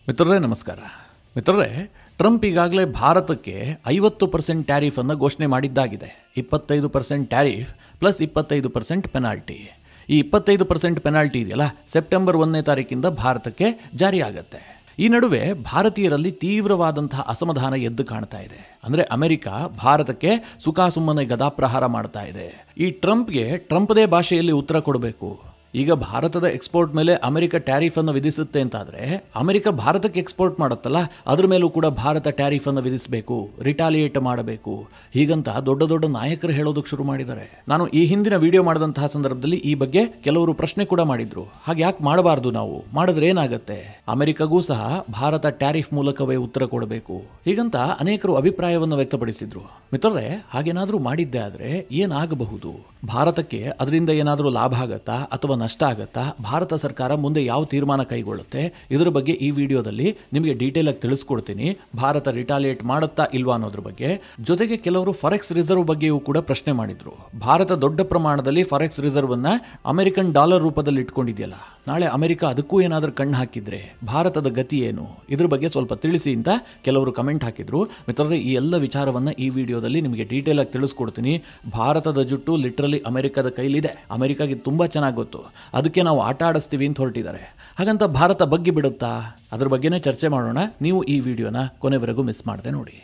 ಮಿತ್ರರೇ ನಮಸ್ಕಾರ. ಮಿತ್ರರೇ, ಟ್ರಂಪ್ ಈಗಾಗಲೇ ಭಾರತಕ್ಕೆ 50% ಟ್ಯಾರಿಫನ್ನು ಘೋಷಣೆ ಮಾಡಿದ್ದಾಗಿದೆ. 25% ಟ್ಯಾರಿಫ್ ಪ್ಲಸ್ 25% ಪೆನಾಲ್ಟಿ. ಈ 25% ಪೆನಾಲ್ಟಿ ಇದೆಯಲ್ಲ, ಸೆಪ್ಟೆಂಬರ್ 1ನೇ ತಾರೀಕಿಂದ ಭಾರತಕ್ಕೆ ಜಾರಿಯಾಗತ್ತೆ. ಈ ನಡುವೆ ಭಾರತೀಯರಲ್ಲಿ ತೀವ್ರವಾದಂತಹ ಅಸಮಾಧಾನ ಎದ್ದು ಕಾಣ್ತಾ ಇದೆ. ಅಂದರೆ ಅಮೆರಿಕ ಭಾರತಕ್ಕೆ ಸುಖಾಸುಮ್ಮನೆ ಗದಾಪ್ರಹಾರ ಮಾಡ್ತಾ ಇದೆ. ಈ ಟ್ರಂಪ್ಗೆ ಟ್ರಂಪ್ದೇ ಭಾಷೆಯಲ್ಲಿ ಉತ್ತರ ಕೊಡಬೇಕು. ಈಗ ಭಾರತದ ಎಕ್ಸ್ಪೋರ್ಟ್ ಮೇಲೆ ಅಮೆರಿಕ ಟ್ಯಾರಿಫನ್ನು ವಿಧಿಸುತ್ತೆ ಅಂತಾದರೆ ಅಮೆರಿಕ ಭಾರತಕ್ಕೆ ಎಕ್ಸ್ಪೋರ್ಟ್ ಮಾಡುತ್ತಲ್ಲ, ಅದ್ರ ಮೇಲೂ ಕೂಡ ಭಾರತ ಟ್ಯಾರಿಫನ್ನು ವಿಧಿಸಬೇಕು, ರಿಟಾಲಿಯೇಟ್ ಮಾಡಬೇಕು, ಹೀಗಂತ ದೊಡ್ಡ ದೊಡ್ಡ ನಾಯಕರು ಹೇಳೋದಕ್ಕೆ ಶುರು ಮಾಡಿದ್ದಾರೆ. ನಾನು ಈ ಹಿಂದಿನ ವಿಡಿಯೋ ಮಾಡಿದಂತಹ ಸಂದರ್ಭದಲ್ಲಿ ಈ ಬಗ್ಗೆ ಕೆಲವರು ಪ್ರಶ್ನೆ ಕೂಡ ಮಾಡಿದ್ರು. ಹಾಗೆ ಯಾಕೆ ಮಾಡಬಾರ್ದು, ನಾವು ಮಾಡಿದ್ರೆ ಏನಾಗುತ್ತೆ, ಅಮೆರಿಕಗೂ ಸಹ ಭಾರತ ಟ್ಯಾರಿಫ್ ಮೂಲಕವೇ ಉತ್ತರ ಕೊಡಬೇಕು, ಹೀಗಂತ ಅನೇಕರು ಅಭಿಪ್ರಾಯವನ್ನು ವ್ಯಕ್ತಪಡಿಸಿದ್ರು. ಮಿತ್ರರೇ, ಹಾಗೇನಾದರೂ ಮಾಡಿದ್ದೆ ಆದರೆ ಏನಾಗಬಹುದು? ಭಾರತಕ್ಕೆ ಅದರಿಂದ ಏನಾದರೂ ಲಾಭ ಆಗತ್ತಾ ಅಥವಾ ನಷ್ಟ ಆಗತ್ತಾ? ಭಾರತ ಸರ್ಕಾರ ಮುಂದೆ ಯಾವ ತೀರ್ಮಾನ ಕೈಗೊಳ್ಳುತ್ತೆ? ಇದರ ಬಗ್ಗೆ ಈ ವಿಡಿಯೋದಲ್ಲಿ ನಿಮಗೆ ಡೀಟೇಲ್ ಆಗಿ ತಿಳಿಸ್ಕೊಡ್ತೀನಿ. ಭಾರತ ರಿಟಾಲಿಯೇಟ್ ಮಾಡುತ್ತಾ ಇಲ್ವಾ ಅನ್ನೋದ್ರ ಬಗ್ಗೆ. ಜೊತೆಗೆ ಕೆಲವರು ಫಾರೆಕ್ಸ್ ರಿಸರ್ವ್ ಬಗ್ಗೆಯೂ ಕೂಡ ಪ್ರಶ್ನೆ ಮಾಡಿದ್ರು. ಭಾರತ ದೊಡ್ಡ ಪ್ರಮಾಣದಲ್ಲಿ ಫಾರೆಕ್ಸ್ ರಿಸರ್ವ್ ಅನ್ನ ಅಮೆರಿಕನ್ ಡಾಲರ್ ರೂಪದಲ್ಲಿ ಇಟ್ಕೊಂಡಿದೆಯಲ್ಲ, ನಾಳೆ ಅಮೆರಿಕ ಅದಕ್ಕೂ ಏನಾದರೂ ಕಣ್ಣು ಹಾಕಿದ್ರೆ ಭಾರತದ ಗತಿ ಏನು? ಇದ್ರ ಬಗ್ಗೆ ಸ್ವಲ್ಪ ತಿಳಿಸಿ ಅಂತ ಕೆಲವರು ಕಮೆಂಟ್ ಹಾಕಿದ್ರು. ಮಿತ್ರರೇ, ಈ ಎಲ್ಲ ವಿಚಾರವನ್ನ ಈ ವಿಡಿಯೋದಲ್ಲಿ ನಿಮಗೆ ಡೀಟೇಲ್ ಆಗಿ ತಿಳಿಸ್ಕೊಡ್ತೀನಿ. ಭಾರತದ ಜುಟ್ಟು ಲಿಟ್ರಲಿ ಅಮೆರಿಕದ ಕೈಲಿದೆ. ಅಮೆರಿಕಾಗೆ ತುಂಬಾ ಚೆನ್ನಾಗಿ ಗೊತ್ತು. ಅದಕ್ಕೆ ನಾವು ಆಟ ಆಡಿಸ್ತೀವಿ ಅಂತ ಹೊರಟಿದ್ದಾರೆ. ಹಾಗಂತ ಭಾರತ ಬಗ್ಗೆ ಬಿಡುತ್ತಾ? ಅದ್ರ ಬಗ್ಗೆನೇ ಚರ್ಚೆ ಮಾಡೋಣ. ನೀವು ಈ ವಿಡಿಯೋನ ಕೊನೆವರೆಗೂ ಮಿಸ್ ಮಾಡದೆ ನೋಡಿ.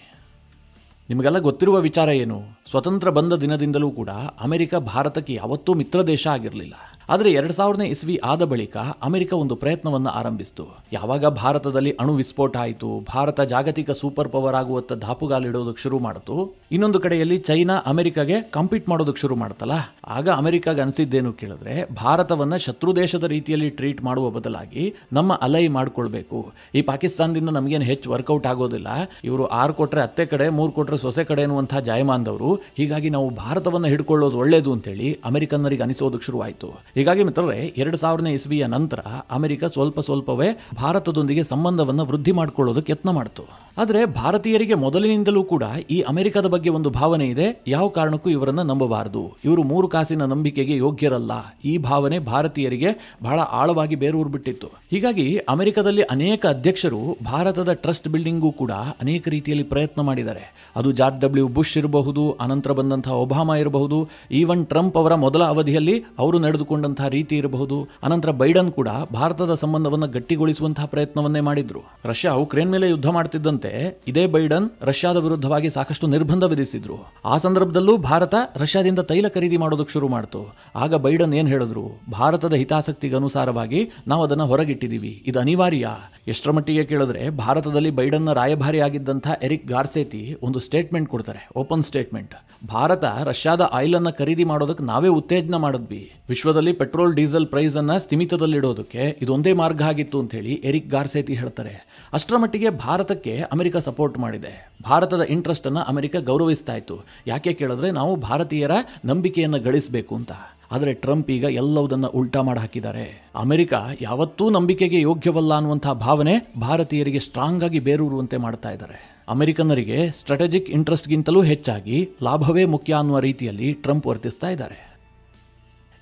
ನಿಮಗೆಲ್ಲ ಗೊತ್ತಿರುವ ವಿಚಾರ ಏನು, ಸ್ವತಂತ್ರ ಬಂದ ದಿನದಿಂದಲೂ ಕೂಡ ಅಮೆರಿಕ ಭಾರತಕ್ಕೆ ಯಾವತ್ತೂ ಮಿತ್ರ ದೇಶ ಆಗಿರಲಿಲ್ಲ. ಆದರೆ 2000ನೇ ಇಸ್ವಿ ಆದ ಬಳಿಕ ಅಮೆರಿಕ ಒಂದು ಪ್ರಯತ್ನವನ್ನು ಆರಂಭಿಸಿತು. ಯಾವಾಗ ಭಾರತದಲ್ಲಿ ಅಣು ವಿಸ್ಫೋಟ ಆಯಿತು, ಭಾರತ ಜಾಗತಿಕ ಸೂಪರ್ ಪವರ್ ಆಗುವತ್ತ ದಾಪುಗಾಲಿಡೋದಕ್ಕೆ ಶುರು ಮಾಡಿತು. ಇನ್ನೊಂದು ಕಡೆಯಲ್ಲಿ ಚೈನಾ ಅಮೆರಿಕಾಗೆ ಕಾಂಪೀಟ್ ಮಾಡೋದಕ್ಕೆ ಶುರು ಮಾಡ್ತಲ್ಲ, ಆಗ ಅಮೆರಿಕಾಗೆ ಅನಿಸಿದ್ದೇನು ಕೇಳಿದ್ರೆ, ಭಾರತವನ್ನ ಶತ್ರು ದೇಶದ ರೀತಿಯಲ್ಲಿ ಟ್ರೀಟ್ ಮಾಡುವ ಬದಲಾಗಿ ನಮ್ಮ ಅಲೈ ಮಾಡ್ಕೊಳ್ಬೇಕು. ಈ ಪಾಕಿಸ್ತಾನದಿಂದ ನಮಗೇನು ಹೆಚ್ಚು ವರ್ಕೌಟ್ ಆಗೋದಿಲ್ಲ. ಇವರು 6 ಕೊಟ್ರೆ ಅತ್ತೆ ಕಡೆ, 3 ಕೊಟ್ರೆ ಸೊಸೆ ಕಡೆ ಅನ್ನುವಂತಹ ಜಾಯಮಾನದವರು. ಹೀಗಾಗಿ ನಾವು ಭಾರತವನ್ನು ಹಿಡ್ಕೊಳ್ಳೋದು ಒಳ್ಳೇದು ಅಂತೇಳಿ ಅಮೆರಿಕನ್ನರಿಗೆ ಅನಿಸೋದಕ್ಕೆ ಶುರುವಾಯಿತು. ಹೀಗಾಗಿ ಮಿತ್ರರೇ, 2000ನೇ ಇಸ್ವಿಯ ನಂತರ ಅಮೆರಿಕ ಸ್ವಲ್ಪವೇ ಭಾರತದೊಂದಿಗೆ ಸಂಬಂಧವನ್ನು ವೃದ್ಧಿ ಮಾಡಿಕೊಳ್ಳೋದಕ್ಕೆ ಯತ್ನ ಮಾಡಿತು. ಆದರೆ ಭಾರತೀಯರಿಗೆ ಮೊದಲಿನಿಂದಲೂ ಕೂಡ ಈ ಅಮೆರಿಕದ ಬಗ್ಗೆ ಒಂದು ಭಾವನೆ ಇದೆ. ಯಾವ ಕಾರಣಕ್ಕೂ ಇವರನ್ನು ನಂಬಬಾರದು, ಇವರು 3 ಕಾಸಿನ ನಂಬಿಕೆಗೆ ಯೋಗ್ಯರಲ್ಲ. ಈ ಭಾವನೆ ಭಾರತೀಯರಿಗೆ ಬಹಳ ಆಳವಾಗಿ ಬೇರೂರು ಬಿಟ್ಟಿತ್ತು. ಹೀಗಾಗಿ ಅಮೆರಿಕದಲ್ಲಿ ಅನೇಕ ಅಧ್ಯಕ್ಷರು ಭಾರತದ ಟ್ರಸ್ಟ್ ಬಿಲ್ಡಿಂಗೂ ಕೂಡ ಅನೇಕ ರೀತಿಯಲ್ಲಿ ಪ್ರಯತ್ನ ಮಾಡಿದ್ದಾರೆ. ಅದು ಜಾರ್ಜ್ ಡಬ್ಲ್ಯೂ ಬುಷ್ ಇರಬಹುದು, ಅನಂತರ ಬಂದಂತಹ ಒಬಾಮಾ ಇರಬಹುದು, ಈವನ್ ಟ್ರಂಪ್ ಅವರ ಮೊದಲ ಅವಧಿಯಲ್ಲಿ ಅವರು ನಡೆದುಕೊಂಡಂತಹ ರೀತಿ ಇರಬಹುದು. ಅನಂತರ ಬೈಡನ್ ಕೂಡ ಭಾರತದ ಸಂಬಂಧವನ್ನು ಗಟ್ಟಿಗೊಳಿಸುವಂತಹ ಪ್ರಯತ್ನವನ್ನೇ ಮಾಡಿದ್ರು. ರಷ್ಯಾ ಉಕ್ರೇನ್ ಮೇಲೆ ಯುದ್ಧ ಮಾಡ್ತಿದ್ದಂತೆ ಇದೇ ಬೈಡನ್ ರಷ್ಯಾದ ವಿರುದ್ಧವಾಗಿ ಸಾಕಷ್ಟು ನಿರ್ಬಂಧ ವಿಧಿಸಿದ್ರು. ಆ ಸಂದರ್ಭದಲ್ಲೂ ಭಾರತ ರಷ್ಯಾದಿಂದ ತೈಲ ಖರೀದಿ ಮಾಡೋದಕ್ಕೆ ಶುರು ಮಾಡ್ತು. ಆಗ ಬೈಡನ್ ಏನ್ ಹೇಳಿದ್ರು, ಭಾರತದ ಹಿತಾಸಕ್ತಿಗೆ ಅನುಸಾರವಾಗಿ ನಾವು ಅದನ್ನು ಹೊರಗಿಟ್ಟಿದ್ದೀವಿ, ಇದು ಅನಿವಾರ್ಯ. ಎಷ್ಟರ ಮಟ್ಟಿಗೆ ಕೇಳಿದ್ರೆ, ಭಾರತದಲ್ಲಿ ಬೈಡನ್ನ ರಾಯಭಾರಿ ಆಗಿದ್ದಂತಹ ಎರಿಕ್ ಗಾರ್ಸೆತಿ ಒಂದು ಸ್ಟೇಟ್ಮೆಂಟ್ ಕೊಡ್ತಾರೆ, ಓಪನ್ ಸ್ಟೇಟ್ಮೆಂಟ್. ಭಾರತ ರಷ್ಯಾದ ಆಯಿಲ್ ಅನ್ನ ಖರೀದಿ ಮಾಡೋದಕ್ಕೆ ನಾವೇ ಉತ್ತೇಜನ ಮಾಡಿದ್ವಿ. ವಿಶ್ವದಲ್ಲಿ ಪೆಟ್ರೋಲ್ ಡೀಸೆಲ್ ಪ್ರೈಸ್ ಅನ್ನ ಸ್ಥಿಮಿತದಲ್ಲಿಡೋದಕ್ಕೆ ಇದೊಂದೇ ಮಾರ್ಗ ಆಗಿತ್ತು ಅಂತ ಹೇಳಿ ಎರಿಕ್ ಗಾರ್ಸೆತಿ ಹೇಳ್ತಾರೆ. ಅಷ್ಟರ ಮಟ್ಟಿಗೆ ಭಾರತಕ್ಕೆ ಅಮೆರಿಕ ಸಪೋರ್ಟ್ ಮಾಡಿದೆ. ಭಾರತದ ಇಂಟ್ರೆಸ್ಟ್ ಅನ್ನ ಅಮೆರಿಕ ಗೌರವಿಸ್ತಾ ಇತ್ತು. ಯಾಕೆ ಕೇಳಿದ್ರೆ, ನಾವು ಭಾರತೀಯರ ನಂಬಿಕೆಯನ್ನು ಗಳಿಸಬೇಕು ಅಂತ. ಆದರೆ ಟ್ರಂಪ್ ಈಗ ಎಲ್ಲವುದನ್ನು ಉಲ್ಟಾ ಮಾಡಿ ಹಾಕಿದ್ದಾರೆ. ಅಮೆರಿಕ ಯಾವತ್ತೂ ನಂಬಿಕೆಗೆ ಯೋಗ್ಯವಲ್ಲ ಅನ್ನುವಂತಹ ಭಾವನೆ ಭಾರತೀಯರಿಗೆ ಸ್ಟ್ರಾಂಗ್ ಆಗಿ ಬೇರೂರುವಂತೆ ಮಾಡ್ತಾ ಇದ್ದಾರೆ. ಅಮೆರಿಕನ್ನರಿಗೆ ಸ್ಟ್ರಾಟಜಿಕ್ ಇಂಟ್ರೆಸ್ಟ್ಗಿಂತಲೂ ಹೆಚ್ಚಾಗಿ ಲಾಭವೇ ಮುಖ್ಯ ಅನ್ನುವ ರೀತಿಯಲ್ಲಿ ಟ್ರಂಪ್ ವರ್ತಿಸ್ತಾ ಇದ್ದಾರೆ.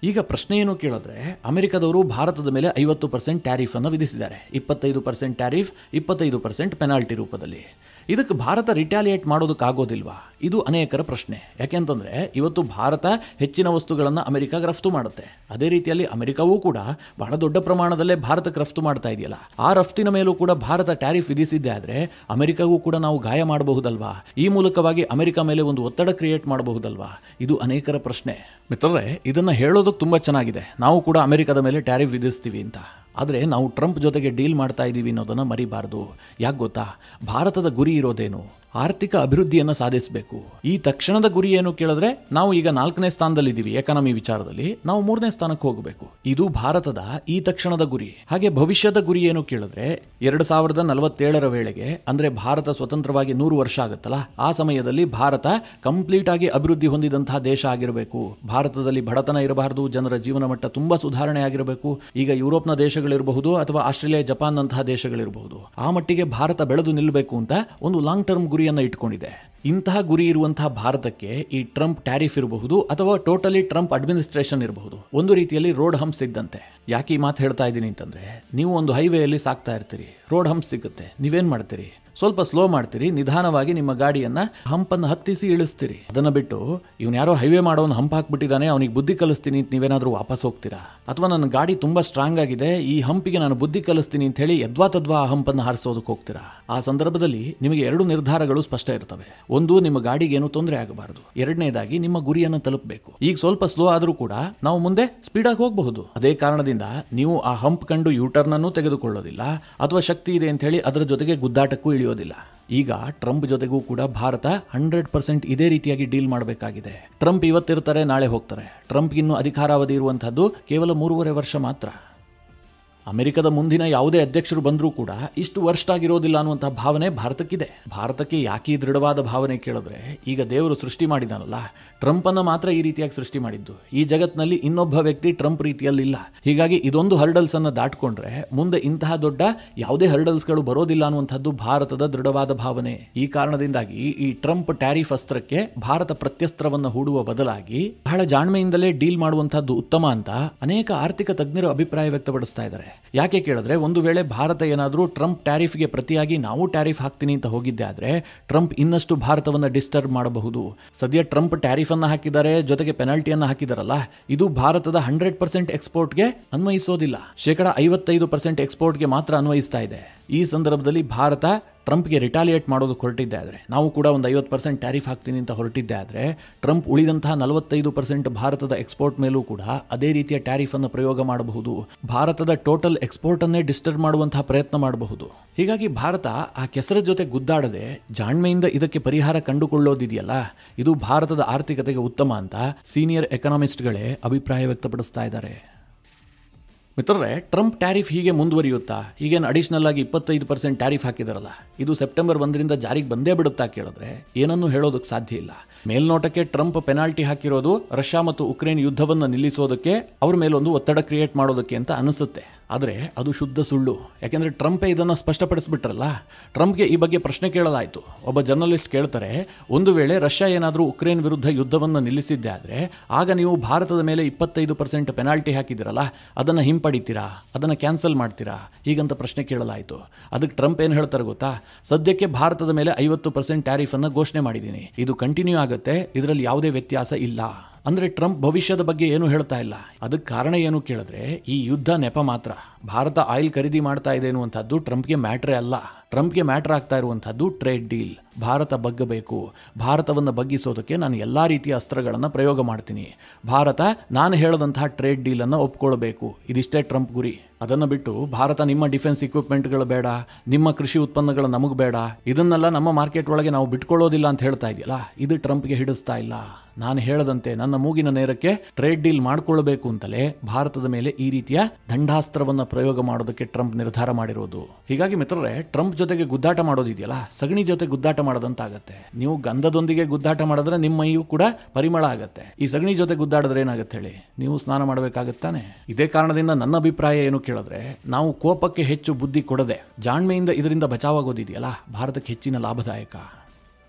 ಈಗ ಪ್ರಶ್ನೆ ಏನು ಕೇಳಿದ್ರೆ, ಅಮೆರಿಕದವರು ಭಾರತದ ಮೇಲೆ 50% ಟ್ಯಾರಿಫ್ ಅನ್ನು ವಿಧಿಸಿದ್ದಾರೆ. 25% ಟ್ಯಾರಿಫ್, 25% ಪೆನಾಲ್ಟಿ ರೂಪದಲ್ಲಿ. ಇದಕ್ಕೆ ಭಾರತ ರಿಟಾಲಿಯೇಟ್ ಮಾಡೋದಕ್ಕಾಗೋದಿಲ್ವಾ? ಇದು ಅನೇಕರ ಪ್ರಶ್ನೆ. ಯಾಕೆಂತಂದ್ರೆ, ಇವತ್ತು ಭಾರತ ಹೆಚ್ಚಿನ ವಸ್ತುಗಳನ್ನು ಅಮೆರಿಕಾಗೆ ರಫ್ತು ಮಾಡುತ್ತೆ. ಅದೇ ರೀತಿಯಲ್ಲಿ ಅಮೆರಿಕವೂ ಕೂಡ ಬಹಳ ದೊಡ್ಡ ಪ್ರಮಾಣದಲ್ಲೇ ಭಾರತಕ್ಕೆ ರಫ್ತು ಮಾಡ್ತಾ ಇದೆಯಲ್ಲ, ಆ ರಫ್ತಿನ ಮೇಲೂ ಕೂಡ ಭಾರತ ಟ್ಯಾರಿಫ್ ವಿಧಿಸಿದ್ದೆ ಆದರೆ ಅಮೆರಿಕಗೂ ಕೂಡ ನಾವು ಗಾಯ ಮಾಡಬಹುದಲ್ವಾ? ಈ ಮೂಲಕವಾಗಿ ಅಮೆರಿಕ ಮೇಲೆ ಒಂದು ಒತ್ತಡ ಕ್ರಿಯೇಟ್ ಮಾಡಬಹುದಲ್ವಾ? ಇದು ಅನೇಕರ ಪ್ರಶ್ನೆ. ಮಿತ್ರರೇ, ಇದನ್ನು ಹೇಳೋದಕ್ಕೆ ತುಂಬ ಚೆನ್ನಾಗಿದೆ, ನಾವು ಕೂಡ ಅಮೆರಿಕದ ಮೇಲೆ ಟ್ಯಾರಿಫ್ ವಿಧಿಸ್ತೀವಿ ಅಂತ. ಆದರೆ ನಾವು ಟ್ರಂಪ್ ಜೊತೆಗೆ ಡೀಲ್ ಮಾಡ್ತಾ ಇದ್ದೀವಿ ಅನ್ನೋದನ್ನು ಮರಿಬಾರ್ದು. ಯಾಕೆ ಗೊತ್ತಾ, ಭಾರತದ ಗುರಿ ಇರೋದೇನು? ಆರ್ಥಿಕ ಅಭಿವೃದ್ಧಿಯನ್ನು ಸಾಧಿಸಬೇಕು. ಈ ತಕ್ಷಣದ ಗುರಿ ಏನು ಕೇಳಿದ್ರೆ, ನಾವು ಈಗ 4ನೇ ಸ್ಥಾನದಲ್ಲಿದ್ದೀವಿ ಎಕಾನಮಿ ವಿಚಾರದಲ್ಲಿ, ನಾವು 3ನೇ ಸ್ಥಾನಕ್ಕೆ ಹೋಗಬೇಕು. ಇದು ಭಾರತದ ಈ ತಕ್ಷಣದ ಗುರಿ. ಹಾಗೆ ಭವಿಷ್ಯದ ಗುರಿ ಏನು ಕೇಳಿದ್ರೆ, 2047ರ ವೇಳೆಗೆ, ಅಂದ್ರೆ ಭಾರತ ಸ್ವತಂತ್ರವಾಗಿ 100 ವರ್ಷ ಆಗುತ್ತಲ್ಲ, ಆ ಸಮಯದಲ್ಲಿ ಭಾರತ ಕಂಪ್ಲೀಟ್ ಆಗಿ ಅಭಿವೃದ್ಧಿ ಹೊಂದಿದಂತಹ ದೇಶ ಆಗಿರಬೇಕು. ಭಾರತದಲ್ಲಿ ಬಡತನ ಇರಬಾರದು, ಜನರ ಜೀವನ ಮಟ್ಟ ತುಂಬಾ ಸುಧಾರಣೆ ಆಗಿರಬೇಕು. ಈಗ ಯುರೋಪ್ನ ದೇಶಗಳಿರಬಹುದು ಅಥವಾ ಆಸ್ಟ್ರೇಲಿಯಾ, ಜಪಾನ್ ನಂತಹ ದೇಶಗಳಿರಬಹುದು, ಆ ಮಟ್ಟಿಗೆ ಭಾರತ ಬೆಳೆದು ನಿಲ್ಲಬೇಕು ಅಂತ ಒಂದು ಲಾಂಗ್ ಟರ್ಮ್ ಗುರಿಯನ್ನು ಇಟ್ಕೊಂಡಿದೆ. ಇಂತಹ ಗುರಿ ಇರುವಂತಹ ಭಾರತಕ್ಕೆ ಈ ಟ್ರಂಪ್ ಟ್ಯಾರಿಫ್ ಇರಬಹುದು ಅಥವಾ ಟೋಟಲಿ ಟ್ರಂಪ್ ಅಡ್ಮಿನಿಸ್ಟ್ರೇಷನ್ ಇರಬಹುದು ಒಂದು ರೀತಿಯಲ್ಲಿ ರೋಡ್ ಹಂಪ್ಸ್ ಇದ್ದಂತೆ. ಯಾಕೆ ಈ ಮಾತು ಹೇಳ್ತಾ ಇದ್ದೀನಿ ಅಂತಂದ್ರೆ, ನೀವು ಒಂದು ಹೈವೇಯಲ್ಲಿ ಸಾಕ್ತಾ ಇರ್ತೀರಿ, ರೋಡ್ ಹಂಪ್ ಸಿಗುತ್ತೆ, ನೀವೇನ್ ಮಾಡ್ತೀರಿ? ಸ್ವಲ್ಪ ಸ್ಲೋ ಮಾಡ್ತೀರಿ, ನಿಧಾನವಾಗಿ ನಿಮ್ಮ ಗಾಡಿಯನ್ನ ಹಂಪನ್ನು ಹತ್ತಿಸಿ ಇಳಿಸ್ತೀರಿ. ಅದನ್ನ ಬಿಟ್ಟು ಇವನು ಯಾರೋ ಹೈವೇ ಮಾಡೋನು ಹಂಪ್ ಹಾಕ್ಬಿಟ್ಟಿದ್ದಾನೆ, ಅವನಿಗೆ ಬುದ್ಧಿ ಕಲಿಸ್ತೀನಿ ಅಂತ ನೀವೇನಾದ್ರೂ ವಾಪಸ್ ಹೋಗ್ತೀರಾ? ಅಥವಾ ನನ್ನ ಗಾಡಿ ತುಂಬಾ ಸ್ಟ್ರಾಂಗ್ ಆಗಿದೆ, ಈ ಹಂಪಿಗೆ ನಾನು ಬುದ್ಧಿ ಕಲಿಸ್ತೀನಿ ಅಂತ ಹೇಳಿ ಯದ್ವಾ ತದ್ವಾ ಆ ಹಂಪನ್ನು ಹಾರಿಸೋದಕ್ಕೆ ಹೋಗ್ತೀರಾ? ಆ ಸಂದರ್ಭದಲ್ಲಿ ನಿಮಗೆ ಎರಡು ನಿರ್ಧಾರಗಳು ಸ್ಪಷ್ಟ ಇರ್ತವೆ. ಒಂದು, ನಿಮ್ಮ ಗಾಡಿಗೆ ಏನು ತೊಂದರೆ ಆಗಬಾರದು. ಎರಡನೇದಾಗಿ, ನಿಮ್ಮ ಗುರಿಯನ್ನು ತಲುಪಬೇಕು. ಈಗ ಸ್ವಲ್ಪ ಸ್ಲೋ ಆದ್ರೂ ಕೂಡ ನಾವು ಮುಂದೆ ಸ್ಪೀಡಾಗಿ ಹೋಗಬಹುದು. ಅದೇ ಕಾರಣದಿಂದ ನೀವು ಆ ಹಂಪ್ ಕಂಡು ಯೂಟರ್ನ್ ಅನ್ನು ತೆಗೆದುಕೊಳ್ಳೋದಿಲ್ಲ, ಅಥವಾ ಶಕ್ತಿ ಇದೆ ಅಂತ ಹೇಳಿ ಅದರ ಜೊತೆಗೆ ಗುದ್ದಾಟಕ್ಕೂ ಇಳಿಯೋದಿಲ್ಲ. ಈಗ ಟ್ರಂಪ್ ಜೊತೆಗೂ ಕೂಡ ಭಾರತ 100% ಇದೇ ರೀತಿಯಾಗಿ ಡೀಲ್ ಮಾಡಬೇಕಾಗಿದೆ. ಟ್ರಂಪ್ ಇವತ್ತಿರ್ತಾರೆ, ನಾಳೆ ಹೋಗ್ತಾರೆ. ಟ್ರಂಪ್ ಇನ್ನು ಅಧಿಕಾರಾವಧಿ ಇರುವಂತಹದ್ದು ಕೇವಲ 3.5 ವರ್ಷ ಮಾತ್ರ. ಅಮೆರಿಕದ ಮುಂದಿನ ಯಾವುದೇ ಅಧ್ಯಕ್ಷರು ಬಂದರೂ ಕೂಡ ಇಷ್ಟು ವರ್ಷ ಆಗಿರೋದಿಲ್ಲ ಅನ್ನುವಂತಹ ಭಾವನೆ ಭಾರತಕ್ಕಿದೆ. ಭಾರತಕ್ಕೆ ಯಾಕೆ ಈ ದೃಢವಾದ ಭಾವನೆ ಕೇಳಿದ್ರೆ, ಈಗ ದೇವರು ಸೃಷ್ಟಿ ಮಾಡಿದಾನಲ್ಲ, ಟ್ರಂಪ್ ಅನ್ನ ಮಾತ್ರ ಈ ರೀತಿಯಾಗಿ ಸೃಷ್ಟಿ ಮಾಡಿದ್ದು. ಈ ಜಗತ್ತಿನಲ್ಲಿ ಇನ್ನೊಬ್ಬ ವ್ಯಕ್ತಿ ಟ್ರಂಪ್ ರೀತಿಯಲ್ಲಿ ಇಲ್ಲ. ಹೀಗಾಗಿ ಇದೊಂದು ಹರ್ಡಲ್ಸ್ ಅನ್ನ ದಾಟ್ಕೊಂಡ್ರೆ ಮುಂದೆ ಇಂತಹ ದೊಡ್ಡ ಯಾವುದೇ ಹರ್ಡಲ್ಸ್ಗಳು ಬರೋದಿಲ್ಲ ಅನ್ನುವಂಥದ್ದು ಭಾರತದ ದೃಢವಾದ ಭಾವನೆ. ಈ ಕಾರಣದಿಂದಾಗಿ ಈ ಟ್ರಂಪ್ ಟ್ಯಾರಿಫ್ ಅಸ್ತ್ರಕ್ಕೆ ಭಾರತ ಪ್ರತ್ಯಸ್ತ್ರವನ್ನು ಹೂಡುವ ಬದಲಾಗಿ ಬಹಳ ಜಾಣ್ಮೆಯಿಂದಲೇ ಡೀಲ್ ಮಾಡುವಂತಹದ್ದು ಉತ್ತಮ ಅಂತ ಅನೇಕ ಆರ್ಥಿಕ ತಜ್ಞರು ಅಭಿಪ್ರಾಯ ವ್ಯಕ್ತಪಡಿಸ್ತಾ ಇದ್ದಾರೆ. ಯಾಕೆ ಕೇಳಿದ್ರೆ, ಒಂದು ವೇಳೆ ಭಾರತ ಏನಾದರೂ ಟ್ರಂಪ್ ಟ್ಯಾರಿಫ್ಗೆ ಪ್ರತಿಯಾಗಿ ನಾವು ಟ್ಯಾರಿಫ್ ಹಾಕ್ತೀನಿ ಅಂತ ಹೋಗಿದ್ದೆ ಆದ್ರೆ ಟ್ರಂಪ್ ಇನ್ನಷ್ಟು ಭಾರತವನ್ನು ಡಿಸ್ಟರ್ಬ್ ಮಾಡಬಹುದು. ಸದ್ಯ ಟ್ರಂಪ್ ಟ್ಯಾರಿಫ್ ಅನ್ನ ಹಾಕಿದ್ದಾರೆ, ಜೊತೆಗೆ ಪೆನಾಲ್ಟಿಯನ್ನು ಹಾಕಿದಾರಲ್ಲ, ಇದು ಭಾರತದ 100% ಎಕ್ಸ್ಪೋರ್ಟ್ಗೆ ಅನ್ವಯಿಸೋದಿಲ್ಲ. 55% ಎಕ್ಸ್ಪೋರ್ಟ್ಗೆ ಮಾತ್ರ ಅನ್ವಯಿಸ್ತಾ ಇದೆ. ಈ ಸಂದರ್ಭದಲ್ಲಿ ಭಾರತ ಟ್ರಂಪ್ಗೆ ರಿಟಾಲಿಯೇಟ್ ಮಾಡೋದಕ್ಕೆ ಹೊರಟಿದ್ದೆ ಆದರೆ, ನಾವು ಕೂಡ ಒಂದು 50% ಟ್ಯಾರಿಫ್ ಹಾಕ್ತೀನಿ ಅಂತ ಹೊರಟಿದ್ದೆ ಆದರೆ, ಟ್ರಂಪ್ ಉಳಿದಂತಹ 45% ಭಾರತದ ಎಕ್ಸ್ಪೋರ್ಟ್ ಮೇಲೂ ಕೂಡ ಅದೇ ರೀತಿಯ ಟ್ಯಾರಿಫ್ ಅನ್ನು ಪ್ರಯೋಗ ಮಾಡಬಹುದು. ಭಾರತದ ಟೋಟಲ್ ಎಕ್ಸ್ಪೋರ್ಟ್ ಅನ್ನೇ ಡಿಸ್ಟರ್ಬ್ ಮಾಡುವಂತಹ ಪ್ರಯತ್ನ ಮಾಡಬಹುದು. ಹೀಗಾಗಿ ಭಾರತ ಆ ಕೆಸರ ಜೊತೆ ಗುದ್ದಾಡದೆ ಜಾಣ್ಮೆಯಿಂದ ಇದಕ್ಕೆ ಪರಿಹಾರ ಕಂಡುಕೊಳ್ಳೋದಿದೆಯಲ್ಲ, ಇದು ಭಾರತದ ಆರ್ಥಿಕತೆಗೆ ಉತ್ತಮ ಅಂತ ಸೀನಿಯರ್ ಎಕನಾಮಿಸ್ಟ್ಗಳೇ ಅಭಿಪ್ರಾಯ ವ್ಯಕ್ತಪಡಿಸ್ತಾ ಇದ್ದಾರೆ. ಮಿತ್ರರೇ, ಟ್ರಂಪ್ ಟ್ಯಾರಿಫ್ ಹೀಗೆ ಮುಂದುವರಿಯುತ್ತಾ? ಈಗೇನು ಅಡಿಷನಲ್ ಆಗಿ 25% ಟ್ಯಾರಿಫ್ ಹಾಕಿದಾರಲ್ಲ, ಇದು ಸೆಪ್ಟೆಂಬರ್ 1ರಿಂದ ಜಾರಿಗೆ ಬಂದೇ ಬಿಡುತ್ತಾ ಕೇಳಿದ್ರೆ ಏನನ್ನೂ ಹೇಳೋದಕ್ಕೆ ಸಾಧ್ಯ ಇಲ್ಲ. ಮೇಲ್ನೋಟಕ್ಕೆ ಟ್ರಂಪ್ ಪೆನಾಲ್ಟಿ ಹಾಕಿರೋದು ರಷ್ಯಾ ಮತ್ತು ಉಕ್ರೇನ್ ಯುದ್ಧವನ್ನು ನಿಲ್ಲಿಸೋದಕ್ಕೆ, ಅವ್ರ ಮೇಲೊಂದು ಒತ್ತಡ ಕ್ರಿಯೇಟ್ ಮಾಡೋದಕ್ಕೆ ಅಂತ ಅನಿಸುತ್ತೆ. ಆದರೆ ಅದು ಶುದ್ಧ ಸುಳ್ಳು. ಯಾಕೆಂದರೆ ಟ್ರಂಪೇ ಇದನ್ನು ಸ್ಪಷ್ಟಪಡಿಸ್ಬಿಟ್ರಲ್ಲ. ಟ್ರಂಪ್ಗೆ ಈ ಬಗ್ಗೆ ಪ್ರಶ್ನೆ ಕೇಳಲಾಯಿತು. ಒಬ್ಬ ಜರ್ನಲಿಸ್ಟ್ ಕೇಳ್ತಾರೆ, ಒಂದು ವೇಳೆ ರಷ್ಯಾ ಏನಾದರೂ ಉಕ್ರೇನ್ ವಿರುದ್ಧ ಯುದ್ಧವನ್ನು ನಿಲ್ಲಿಸಿದ್ದೆ ಆದರೆ ಆಗ ನೀವು ಭಾರತದ ಮೇಲೆ 25% ಪೆನಾಲ್ಟಿ ಹಾಕಿದಿರಲ್ಲ, ಅದನ್ನು ಹಿಂಪಡಿತೀರಾ, ಅದನ್ನು ಕ್ಯಾನ್ಸಲ್ ಮಾಡ್ತೀರಾ, ಹೀಗಂತ ಪ್ರಶ್ನೆ ಕೇಳಲಾಯಿತು. ಅದಕ್ಕೆ ಟ್ರಂಪ್ ಏನು ಹೇಳ್ತಾರೆ ಗೊತ್ತಾ? ಸದ್ಯಕ್ಕೆ ಭಾರತದ ಮೇಲೆ 50% ಟ್ಯಾರಿಫ್ ಅನ್ನು ಘೋಷಣೆ ಮಾಡಿದ್ದೀನಿ, ಇದು ಕಂಟಿನ್ಯೂ ಆಗುತ್ತೆ, ಇದರಲ್ಲಿ ಯಾವುದೇ ವ್ಯತ್ಯಾಸ ಇಲ್ಲ. ಅಂದ್ರೆ ಟ್ರಂಪ್ ಭವಿಷ್ಯದ ಬಗ್ಗೆ ಏನು ಹೇಳ್ತಾ ಇಲ್ಲ. ಅದಕ್ಕೆ ಕಾರಣ ಏನು ಕೇಳಿದ್ರೆ, ಈ ಯುದ್ಧ ನೆಪ ಮಾತ್ರ. ಭಾರತ ಆಯಿಲ್ ಖರೀದಿ ಮಾಡ್ತಾ ಇದೆ ಎನ್ನುವಂಥದ್ದು ಟ್ರಂಪ್ಗೆ ಮ್ಯಾಟ್ರೇ ಅಲ್ಲ. ಟ್ರಂಪ್ಗೆ ಮ್ಯಾಟರ್ ಆಗ್ತಾ ಇರುವಂಥದ್ದು ಟ್ರೇಡ್ ಡೀಲ್. ಭಾರತ ಬಗ್ಗಬೇಕು, ಭಾರತವನ್ನು ಬಗ್ಗಿಸೋದಕ್ಕೆ ನಾನು ಎಲ್ಲ ರೀತಿಯ ಅಸ್ತ್ರಗಳನ್ನು ಪ್ರಯೋಗ ಮಾಡ್ತೀನಿ, ಭಾರತ ನಾನು ಹೇಳದಂತಹ ಟ್ರೇಡ್ ಡೀಲನ್ನು ಒಪ್ಕೊಳ್ಬೇಕು, ಇದಿಷ್ಟೇ ಟ್ರಂಪ್ ಗುರಿ. ಅದನ್ನು ಬಿಟ್ಟು ಭಾರತ ನಿಮ್ಮ ಡಿಫೆನ್ಸ್ ಇಕ್ವಿಪ್ಮೆಂಟ್ಗಳು ಬೇಡ, ನಿಮ್ಮ ಕೃಷಿ ಉತ್ಪನ್ನಗಳು ನಮಗೆ ಬೇಡ, ಇದನ್ನೆಲ್ಲ ನಮ್ಮ ಮಾರ್ಕೆಟ್ ಒಳಗೆ ನಾವು ಬಿಟ್ಕೊಳ್ಳೋದಿಲ್ಲ ಅಂತ ಹೇಳ್ತಾ ಇದೆಯಲ್ಲ, ಇದು ಟ್ರಂಪ್ಗೆ ಹಿಡಿಸ್ತಾ ಇಲ್ಲ. ನಾನು ಹೇಳದಂತೆ ನನ್ನ ಮೂಗಿನ ನೇರಕ್ಕೆ ಟ್ರೇಡ್ ಡೀಲ್ ಮಾಡ್ಕೊಳ್ಬೇಕು ಅಂತಲೇ ಭಾರತದ ಮೇಲೆ ಈ ರೀತಿಯ ದಂಡಾಸ್ತ್ರವನ್ನು ಪ್ರಯೋಗ ಮಾಡೋದಕ್ಕೆ ಟ್ರಂಪ್ ನಿರ್ಧಾರ ಮಾಡಿರೋದು. ಹೀಗಾಗಿ ಮಿತ್ರರೇ, ಟ್ರಂಪ್ ಜೊತೆಗೆ ಗುದ್ದಾಟ ಮಾಡೋದಿದೆಯಲ್ಲ, ಸಗಣಿ ಜೊತೆ ಗುದ್ದಾಟ ಮಾಡೋದಂತಾಗತ್ತೆ. ನೀವು ಗಂಧದೊಂದಿಗೆ ಗುದ್ದಾಟ ಮಾಡಿದ್ರೆ ನಿಮ್ಮ ಮೈಯೂ ಕೂಡ ಪರಿಮಳ ಆಗತ್ತೆ. ಈ ಸಗಣಿ ಜೊತೆ ಗುದ್ದಾಡಿದ್ರೆ ಏನಾಗುತ್ತೆ ಹೇಳಿ? ನೀವು ಸ್ನಾನ ಮಾಡಬೇಕಾಗತ್ತಾನೆ. ಇದೇ ಕಾರಣದಿಂದ ನನ್ನ ಅಭಿಪ್ರಾಯ ಏನು ಕೇಳಿದ್ರೆ, ನಾವು ಕೋಪಕ್ಕೆ ಹೆಚ್ಚು ಬುದ್ಧಿ ಕೊಡದೆ ಜಾಣ್ಮೆಯಿಂದ ಇದರಿಂದ ಬಚಾವಾಗೋದಿದೆಯಲ್ಲ, ಭಾರತಕ್ಕೆ ಹೆಚ್ಚಿನ ಲಾಭದಾಯಕ.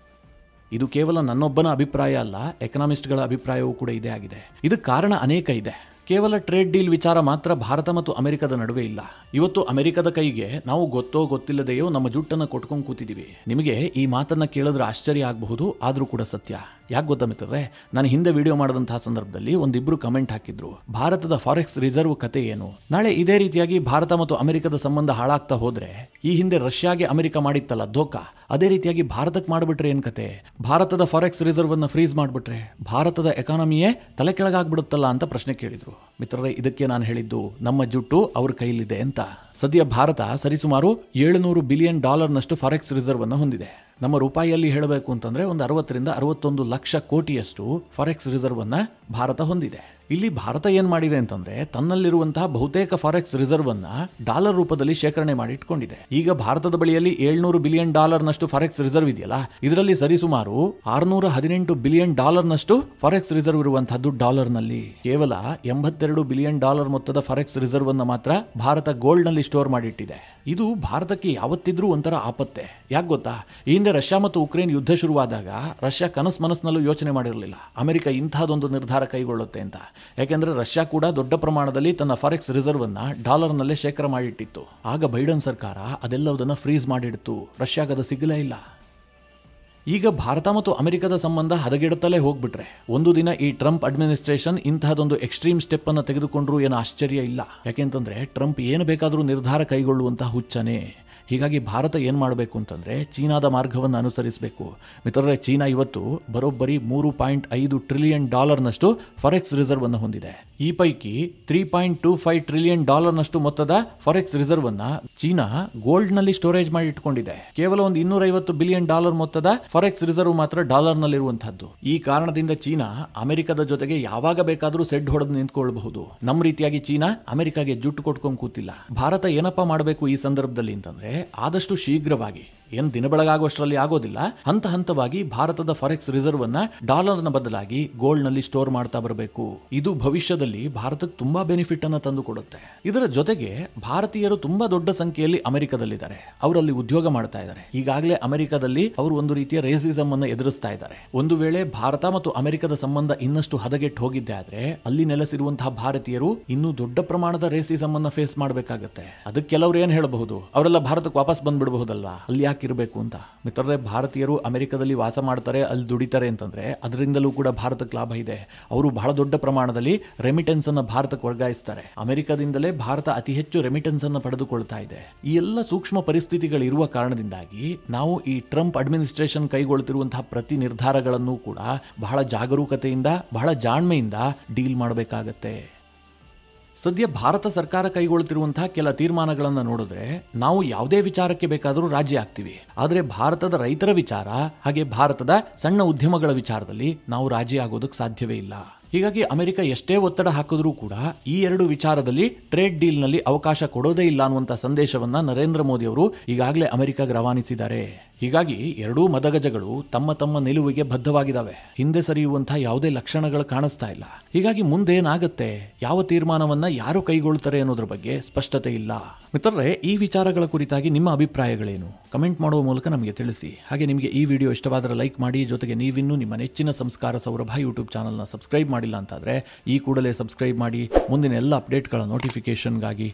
ಇದು ಕೇವಲ ನನ್ನೊಬ್ಬನ ಅಭಿಪ್ರಾಯ ಅಲ್ಲ, ಎಕನಾಮಿಸ್ಟ್ಗಳ ಅಭಿಪ್ರಾಯವೂ ಕೂಡ ಇದೇ ಆಗಿದೆ. ಇದಕ್ಕೆ ಕಾರಣ ಅನೇಕ ಇದೆ. ಕೇವಲ ಟ್ರೇಡ್ ಡೀಲ್ ವಿಚಾರ ಮಾತ್ರ ಭಾರತ ಮತ್ತು ಅಮೆರಿಕದ ನಡುವೆ ಇಲ್ಲ. ಇವತ್ತು ಅಮೆರಿಕದ ಕೈಗೆ ನಾವು ಗೊತ್ತೋ ಗೊತ್ತಿಲ್ಲದೆಯೋ ನಮ್ಮ ಜುಟ್ಟನ್ನು ಕೊಟ್ಕೊಂಡು ಕೂತಿದ್ದೀವಿ. ನಿಮಗೆ ಈ ಮಾತನ್ನ ಕೇಳಿದ್ರೆ ಆಶ್ಚರ್ಯ ಆಗಬಹುದು, ಆದರೂ ಕೂಡ ಸತ್ಯ. ಯಾಕೆ ಗೊತ್ತಾ ಮಿತ್ರರೇ, ನಾನು ಹಿಂದೆ ವಿಡಿಯೋ ಮಾಡಿದಂತಹ ಸಂದರ್ಭದಲ್ಲಿ ಒಂದಿಬ್ರು ಕಮೆಂಟ್ ಹಾಕಿದ್ರು, ಭಾರತದ ಫಾರೆಕ್ಸ್ ರಿಸರ್ವ್ ಕತೆ ಏನು? ನಾಳೆ ಇದೇ ರೀತಿಯಾಗಿ ಭಾರತ ಮತ್ತು ಅಮೆರಿಕದ ಸಂಬಂಧ ಹಾಳಾಗ್ತಾ ಹೋದ್ರೆ, ಈ ಹಿಂದೆ ರಷ್ಯಾಗೆ ಅಮೆರಿಕ ಮಾಡಿತ್ತಲ್ಲ ಧೋಕಾ, ಅದೇ ರೀತಿಯಾಗಿ ಭಾರತಕ್ಕೆ ಮಾಡಿಬಿಟ್ರೆ ಏನ್ ಕತೆ? ಭಾರತದ ಫಾರೆಕ್ಸ್ ರಿಸರ್ವ್ ಅನ್ನ ಫ್ರೀಸ್ ಮಾಡಿಬಿಟ್ರೆ ಭಾರತದ ಎಕಾನಮಿಯೇ ತಲೆ ಕೆಳಗಾಗ್ಬಿಡುತ್ತಲ್ಲ ಅಂತ ಪ್ರಶ್ನೆ ಕೇಳಿದ್ರು. ಮಿತ್ರರೇ, ಇದಕ್ಕೆ ನಾನು ಹೇಳಿದ್ದು ನಮ್ಮ ಜುಟ್ಟು ಅವ್ರ ಕೈಲಿದೆ ಅಂತ. ಸದ್ಯ ಭಾರತ ಸರಿಸುಮಾರು $700 ಬಿಲಿಯನ್ ಫಾರೆಕ್ಸ್ ರಿಸರ್ವ್ ಅನ್ನು ಹೊಂದಿದೆ. ನಮ್ಮ ರೂಪಾಯಿಯಲ್ಲಿ ಹೇಳಬೇಕು ಅಂತಂದ್ರೆ ಒಂದು 60ರಿಂದ 61 ಲಕ್ಷ ಕೋಟಿಯಷ್ಟು ಫಾರೆಕ್ಸ್ ರಿಸರ್ವ್ ಅನ್ನ ಭಾರತ ಹೊಂದಿದೆ. ಇಲ್ಲಿ ಭಾರತ ಏನ್ ಮಾಡಿದೆ ಅಂತಂದ್ರೆ, ತನ್ನಲ್ಲಿರುವಂತಹ ಬಹುತೇಕ ಫಾರೆಕ್ಸ್ ರಿಸರ್ವ್ ಅನ್ನ ಡಾಲರ್ ರೂಪದಲ್ಲಿ ಶೇಖರಣೆ ಮಾಡಿ ಇಟ್ಕೊಂಡಿದೆ. ಈಗ ಭಾರತದ ಬಳಿಯಲ್ಲಿ $700 ಬಿಲಿಯನ್ ಫಾರೆಕ್ಸ್ ರಿಸರ್ವ್ ಇದೆಯಲ್ಲ, ಇದರಲ್ಲಿ ಸರಿಸುಮಾರು $618 ಬಿಲಿಯನ್ ಫಾರೆಕ್ಸ್ ರಿಸರ್ವ್ ಇರುವಂತಹದ್ದು ಡಾಲರ್ ನಲ್ಲಿ. ಕೇವಲ $52 ಬಿಲಿಯನ್ ಮೊತ್ತದ ಫಾರೆಕ್ಸ್ ರಿಸರ್ವ್ ಅನ್ನು ಮಾತ್ರ ಭಾರತ ಗೋಲ್ಡ್ನಲ್ಲಿ ಸ್ಟೋರ್ ಮಾಡಿಟ್ಟಿದೆ. ಇದು ಭಾರತಕ್ಕೆ ಯಾವತ್ತಿದ್ರೂ ಒಂಥರ ಆಪತ್ತೆ. ಯಾಕೆ ಗೊತ್ತಾ, ಈ ಹಿಂದೆ ರಷ್ಯಾ ಮತ್ತು ಉಕ್ರೇನ್ ಯುದ್ಧ ಶುರುವಾದಾಗ ರಷ್ಯಾ ಮನಸ್ಸಿನಲ್ಲೂ ಯೋಚನೆ ಮಾಡಿರಲಿಲ್ಲ ಅಮೆರಿಕ ಇಂತಹದೊಂದು ನಿರ್ಧಾರ ಕೈಗೊಳ್ಳುತ್ತೆ ಅಂತ. ಯಾಕೆಂದ್ರೆ ರಷ್ಯಾ ಕೂಡ ದೊಡ್ಡ ಪ್ರಮಾಣದಲ್ಲಿ ತನ್ನ ಫಾರೆಕ್ಸ್ ರಿಸರ್ವ್ ಅನ್ನ ಡಾಲರ್ನಲ್ಲೇ ಶೇಖರ ಮಾಡಿಟ್ಟಿತ್ತು. ಆಗ ಬೈಡನ್ ಸರ್ಕಾರ ಅದೆಲ್ಲದನ್ನ ಫ್ರೀಸ್ ಮಾಡಿಡ್ತು. ರಷ್ಯಾಗದ ಸಿಗಲೇ ಇಲ್ಲ. ಈಗ ಭಾರತ ಮತ್ತು ಅಮೆರಿಕದ ಸಂಬಂಧ ಹದಗೆಡುತ್ತಲೇ ಹೋಗ್ಬಿಟ್ರೆ ಒಂದು ದಿನ ಈ ಟ್ರಂಪ್ ಅಡ್ಮಿನಿಸ್ಟ್ರೇಷನ್ ಇಂತಹದೊಂದು ಎಕ್ಸ್ಟ್ರೀಮ್ ಸ್ಟೆಪ್ ಅನ್ನು ತೆಗೆದುಕೊಂಡ್ರೂ ಏನು ಆಶ್ಚರ್ಯ ಇಲ್ಲ. ಯಾಕೆಂತಂದ್ರೆ ಟ್ರಂಪ್ ಏನು ಬೇಕಾದರೂ ನಿರ್ಧಾರ ಕೈಗೊಳ್ಳುವಂತಹ ಹುಚ್ಚನೆ. ಹೀಗಾಗಿ ಭಾರತ ಏನು ಮಾಡಬೇಕು ಅಂತಂದರೆ ಚೀನಾದ ಮಾರ್ಗವನ್ನು ಅನುಸರಿಸಬೇಕು. ಮಿತ್ರರೇ, ಚೀನಾ ಇವತ್ತು ಬರೋಬ್ಬರಿ $3.5 ಟ್ರಿಲಿಯನ್ ಫಾರೆಕ್ಸ್ ರಿಸರ್ವ್ ಅನ್ನು ಹೊಂದಿದೆ. ಈ ಪೈಕಿ $3.25 ಟ್ರಿಲಿಯನ್ ಮೊತ್ತದ ಫಾರೆಕ್ಸ್ ರಿಸರ್ವ್ ಅನ್ನ ಚೀನಾ ಗೋಲ್ಡ್ ನಲ್ಲಿ ಸ್ಟೋರೇಜ್ ಮಾಡಿ ಇಟ್ಕೊಂಡಿದೆ. ಕೇವಲ ಒಂದು $250 ಬಿಲಿಯನ್ ಮೊತ್ತದ ಫಾರೆಕ್ಸ್ ರಿಸರ್ವ್ ಮಾತ್ರ ಡಾಲರ್ ನಲ್ಲಿರುವಂತಹದ್ದು. ಈ ಕಾರಣದಿಂದ ಚೀನಾ ಅಮೆರಿಕದ ಜೊತೆಗೆ ಯಾವಾಗ ಬೇಕಾದರೂ ಸೆಡ್ ಹೊಡೆದು ನಿಂತ್ಕೊಳ್ಬಹುದು. ನಮ್ಮ ರೀತಿಯಾಗಿ ಚೀನಾ ಅಮೆರಿಕಾಗೆ ಜುಟ್ಟು ಕೊಟ್ಕೊಂಡು ಕೂತಿಲ್ಲ. ಭಾರತ ಏನಪ್ಪಾ ಮಾಡಬೇಕು ಈ ಸಂದರ್ಭದಲ್ಲಿ ಅಂತಂದ್ರೆ ಆದಷ್ಟು ಶೀಘ್ರವಾಗಿ, ಏನು ದಿನ ಬೆಳಗಾಗುವಷ್ಟರಲ್ಲಿ ಆಗೋದಿಲ್ಲ, ಹಂತ ಹಂತವಾಗಿ ಭಾರತದ ಫಾರೆಕ್ಸ್ ರಿಸರ್ವ್ ಅನ್ನ ಡಾಲರ್ನ ಬದಲಾಗಿ ಗೋಲ್ಡ್ ನಲ್ಲಿ ಸ್ಟೋರ್ ಮಾಡ್ತಾ ಬರಬೇಕು. ಇದು ಭವಿಷ್ಯದಲ್ಲಿ ಭಾರತಕ್ಕೆ ತುಂಬಾ ಬೆನಿಫಿಟ್ ಅನ್ನು ತಂದು ಕೊಡುತ್ತೆ. ಇದರ ಜೊತೆಗೆ ಭಾರತೀಯರು ತುಂಬಾ ದೊಡ್ಡ ಸಂಖ್ಯೆಯಲ್ಲಿ ಅಮೆರಿಕದಲ್ಲಿದ್ದಾರೆ. ಅವರಲ್ಲಿ ಉದ್ಯೋಗ ಮಾಡ್ತಾ ಇದ್ದಾರೆ. ಈಗಾಗಲೇ ಅಮೆರಿಕದಲ್ಲಿ ಅವರು ಒಂದು ರೀತಿಯ ರೇಸಿಸಮ್ ಅನ್ನು ಎದುರಿಸ್ತಾ ಇದ್ದಾರೆ. ಒಂದು ವೇಳೆ ಭಾರತ ಮತ್ತು ಅಮೆರಿಕದ ಸಂಬಂಧ ಇನ್ನಷ್ಟು ಹದಗೆಟ್ಟು ಹೋಗಿದ್ದೆ ಆದ್ರೆ ಅಲ್ಲಿ ನೆಲೆಸಿರುವಂತಹ ಭಾರತೀಯರು ಇನ್ನೂ ದೊಡ್ಡ ಪ್ರಮಾಣದ ರೇಸಿಸಮ್ ಅನ್ನ ಫೇಸ್ ಮಾಡಬೇಕಾಗತ್ತೆ. ಅದಕ್ಕೆ ಕೆಲವರು ಏನ್ ಹೇಳಬಹುದು, ಅವರೆಲ್ಲ ಭಾರತಕ್ಕೆ ವಾಪಸ್ ಬಂದ್ಬಿಡಬಹುದಲ್ವಾ, ಅಲ್ಲಿ ಇರಬೇಕು ಅಂತ. ಮಿತ್ರರೇ, ಭಾರತೀಯರು ಅಮೆರಿಕದಲ್ಲಿ ವಾಸ ಮಾಡ್ತಾರೆ, ಅಲ್ಲಿ ದುಡಿತಾರೆ ಅಂತಂದ್ರೆ ಅದರಿಂದಲೂ ಕೂಡ ಭಾರತಕ್ಕೆ ಲಾಭ ಇದೆ. ಅವರು ಬಹಳ ದೊಡ್ಡ ಪ್ರಮಾಣದಲ್ಲಿ ರೆಮಿಟೆನ್ಸ್ ಅನ್ನು ಭಾರತಕ್ಕೆ ವರ್ಗಾಯಿಸ್ತಾರೆ. ಅಮೆರಿಕದಿಂದಲೇ ಭಾರತ ಅತಿ ಹೆಚ್ಚು ರೆಮಿಟೆನ್ಸ್ ಅನ್ನು ಪಡೆದುಕೊಳ್ತಾ ಇದೆ. ಈ ಎಲ್ಲ ಸೂಕ್ಷ್ಮ ಪರಿಸ್ಥಿತಿಗಳು ಇರುವ ಕಾರಣದಿಂದಾಗಿ ನಾವು ಈ ಟ್ರಂಪ್ ಅಡ್ಮಿನಿಸ್ಟ್ರೇಷನ್ ಕೈಗೊಳ್ಳುತ್ತಿರುವಂತಹ ಪ್ರತಿ ನಿರ್ಧಾರಗಳನ್ನು ಕೂಡ ಬಹಳ ಜಾಗರೂಕತೆಯಿಂದ, ಬಹಳ ಜಾಣ್ಮೆಯಿಂದ ಡೀಲ್ ಮಾಡಬೇಕಾಗತ್ತೆ. ಸದ್ಯ ಭಾರತ ಸರ್ಕಾರ ಕೈಗೊಳ್ಳುತ್ತಿರುವಂತಹ ಕೆಲ ತೀರ್ಮಾನಗಳನ್ನು ನೋಡಿದ್ರೆ ನಾವು ಯಾವುದೇ ವಿಚಾರಕ್ಕೆ ಬೇಕಾದರೂ ರಾಜಿ ಆಗ್ತೀವಿ. ಆದರೆ ಭಾರತದ ರೈತರ ವಿಚಾರ ಹಾಗೆ ಭಾರತದ ಸಣ್ಣ ಉದ್ಯಮಗಳ ವಿಚಾರದಲ್ಲಿ ನಾವು ರಾಜಿ ಆಗೋದಕ್ಕೆ ಸಾಧ್ಯವೇ ಇಲ್ಲ. ಹೀಗಾಗಿ ಅಮೆರಿಕ ಎಷ್ಟೇ ಒತ್ತಡ ಹಾಕಿದ್ರೂ ಕೂಡ ಈ ಎರಡು ವಿಚಾರದಲ್ಲಿ ಟ್ರೇಡ್ ಡೀಲ್ ನಲ್ಲಿ ಅವಕಾಶ ಕೊಡೋದೇ ಇಲ್ಲ ಅನ್ನುವಂಥ ಸಂದೇಶವನ್ನ ನರೇಂದ್ರ ಮೋದಿ ಅವರು ಈಗಾಗಲೇ ಅಮೆರಿಕಾಗೆ ರವಾನಿಸಿದ್ದಾರೆ. ಹೀಗಾಗಿ ಎರಡೂ ಮದಗಜಗಳು ತಮ್ಮ ತಮ್ಮ ನಿಲುವಿಗೆ ಬದ್ಧವಾಗಿದ್ದಾವೆ. ಹಿಂದೆ ಸರಿಯುವಂತಹ ಯಾವುದೇ ಲಕ್ಷಣಗಳು ಕಾಣಿಸ್ತಾ ಇಲ್ಲ. ಹೀಗಾಗಿ ಮುಂದೇನಾಗತ್ತೆ, ಯಾವ ತೀರ್ಮಾನವನ್ನ ಯಾರು ಕೈಗೊಳ್ಳುತ್ತಾರೆ ಅನ್ನೋದ್ರ ಬಗ್ಗೆ ಸ್ಪಷ್ಟತೆ ಇಲ್ಲ. ಮಿತ್ರರೇ, ಈ ವಿಚಾರಗಳ ಕುರಿತಾಗಿ ನಿಮ್ಮ ಅಭಿಪ್ರಾಯಗಳೇನು? ಕಮೆಂಟ್ ಮಾಡುವ ಮೂಲಕ ನಮಗೆ ತಿಳಿಸಿ. ಹಾಗೆ ನಿಮಗೆ ಈ ವಿಡಿಯೋ ಇಷ್ಟವಾದರೆ ಲೈಕ್ ಮಾಡಿ. ಜೊತೆಗೆ ನೀವಿನ್ನೂ ನಿಮ್ಮ ನೆಚ್ಚಿನ ಸಂಸ್ಕಾರ ಸೌರಭ ಯೂಟ್ಯೂಬ್ ಚಾನಲ್ನ ಸಬ್ಸ್ಕ್ರೈಬ್ ಮಾಡಿಲ್ಲ ಅಂತಾದರೆ ಈ ಕೂಡಲೇ ಸಬ್ಸ್ಕ್ರೈಬ್ ಮಾಡಿ ಮುಂದಿನ ಎಲ್ಲ ಅಪ್ಡೇಟ್ಗಳ ನೋಟಿಫಿಕೇಷನ್ಗಾಗಿ